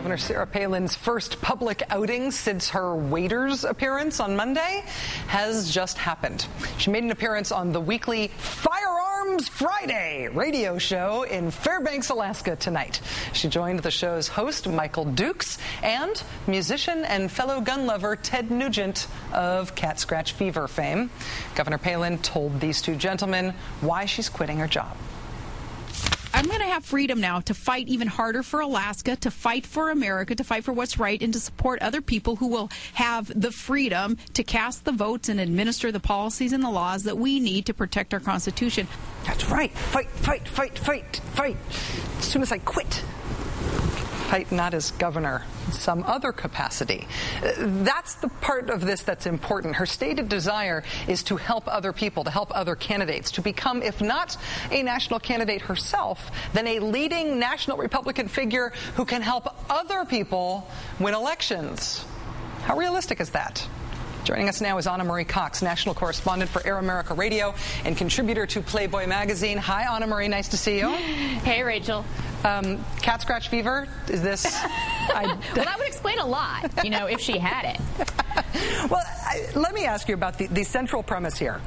Governor Sarah Palin's first public outing since her waiters appearance on Monday has just happened. She made an appearance on the weekly Firearms Friday radio show in Fairbanks, Alaska tonight. She joined the show's host, Michael Dukes, and musician and fellow gun lover Ted Nugent of Cat Scratch Fever fame. Governor Palin told these two gentlemen why she's quitting her job. I'm going to have freedom now to fight even harder for Alaska, to fight for America, to fight for what's right, and to support other people who will have the freedom to cast the votes and administer the policies and the laws that we need to protect our Constitution. That's right. Fight, fight, fight, fight, fight. As soon as I quit. Fight not as governor, some other capacity. That's the part of this that's important. Her stated desire is to help other people, to help other candidates, to become, if not a national candidate herself, then a leading national Republican figure who can help other people win elections. How realistic is that? Joining us now is Anna Marie Cox, national correspondent for Air America Radio and contributor to Playboy magazine. Hi, Anna Marie. Nice to see you. Hey, Rachel. Cat scratch fever? Is this? Well, that would explain a lot, if she had it. Well, let me ask you about the central premise here.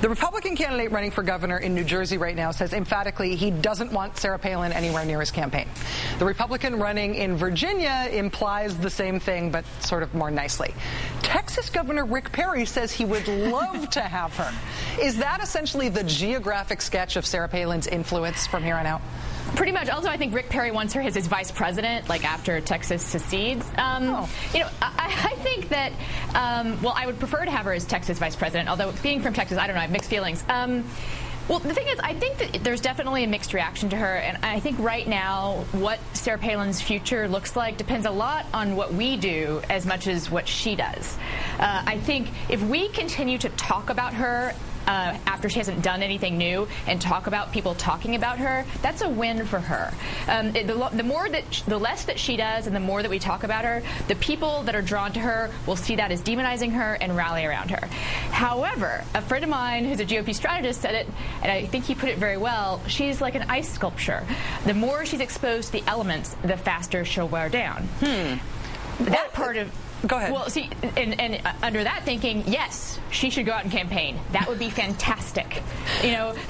The Republican candidate running for governor in New Jersey right now says emphatically he doesn't want Sarah Palin anywhere near his campaign. The Republican running in Virginia implies the same thing, but sort of more nicely. Texas Governor Rick Perry says he would love to have her. Is that essentially the geographic sketch of Sarah Palin's influence from here on out? Pretty much. Also, I think Rick Perry wants her as his vice president, like after Texas secedes. I think that, I would prefer to have her as Texas vice president, although being from Texas, I don't know, I have mixed feelings. Well, the thing is, I think that there's definitely a mixed reaction to her, and I think right now what Sarah Palin's future looks like depends a lot on what we do as much as what she does. I think if we continue to talk about her after she hasn't done anything new and talk about people talking about her, that's a win for her. The less that she does and the more that we talk about her, the people that are drawn to her will see that as demonizing her and rally around her. However, a friend of mine who's a GOP strategist said it, and I think he put it very well, she's like an ice sculpture. The more she's exposed to the elements, the faster she'll wear down. That part of... Go ahead. Well, see, and under that thinking, yes, she should go out and campaign. That would be fantastic.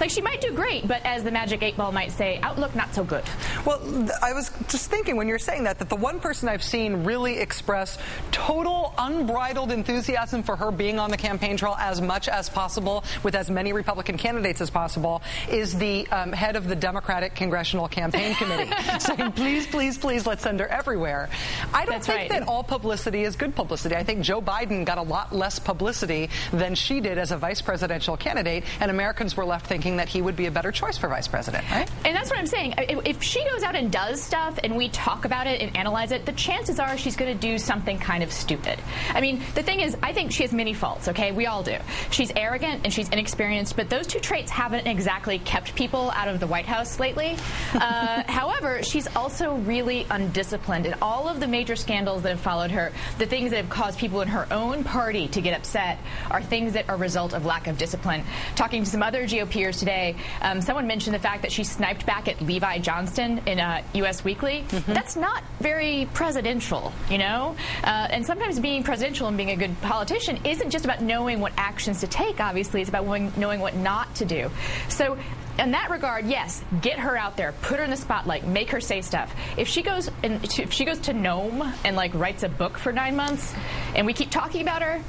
She might do great, but as the Magic 8 Ball might say, outlook not so good. Well, I was just thinking when you're saying that the one person I've seen really express total unbridled enthusiasm for her being on the campaign trail as much as possible with as many Republican candidates as possible is the head of the Democratic Congressional Campaign Committee saying, please, please, please, let's send her everywhere. I don't think that all publicity is good publicity. I think Joe Biden got a lot less publicity than she did as a vice presidential candidate, and Americans were left thinking that he would be a better choice for vice president, right? And that's what I'm saying. If she goes out and does stuff and we talk about it and analyze it, the chances are she's going to do something kind of stupid. I mean, the thing is, I think she has many faults, okay? We all do. She's arrogant and she's inexperienced, but those two traits haven't exactly kept people out of the White House lately. However, she's also really undisciplined, and all of the major scandals that have followed her, the things that have caused people in her own party to get upset are things that are a result of lack of discipline. Talking to some other GOPers today, someone mentioned the fact that she sniped back at Levi Johnston in U.S. Weekly. That's not very presidential, and sometimes being presidential and being a good politician isn't just about knowing what actions to take, obviously. It's about knowing what not to do. So in that regard, yes, get her out there, put her in the spotlight, make her say stuff. If she goes to Nome and writes a book for 9 months, and we keep talking about her,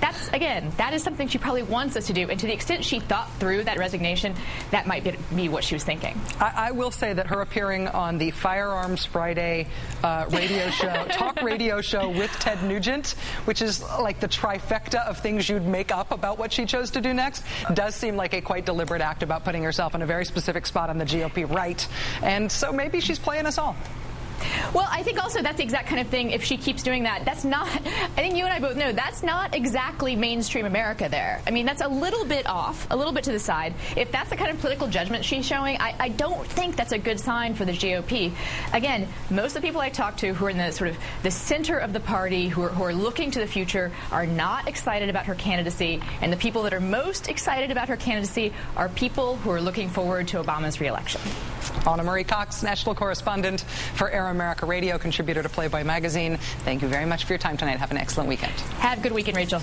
that is something she probably wants us to do. And to the extent she thought through that resignation, that might be what she was thinking. I will say that her appearing on the Firearms Friday radio show, talk radio show with Ted Nugent, which is like the trifecta of things you'd make up about what she chose to do next, does seem like a quite deliberate act about putting herself in a very specific spot on the GOP right. And so maybe she's playing us all. Well, I think also that's the exact kind of thing, if she keeps doing that, that's not, I think you and I both know, that's not exactly mainstream America there. I mean, that's a little bit off, a little bit to the side. If that's the kind of political judgment she's showing, I don't think that's a good sign for the GOP. Again, most of the people I talk to who are in the sort of the center of the party, who are looking to the future, are not excited about her candidacy, and the people that are most excited about her candidacy are people who are looking forward to Obama's re-election. Anna Marie Cox, national correspondent for Air America Radio, contributor to Playboy magazine. Thank you very much for your time tonight. Have an excellent weekend. Have a good weekend, Rachel.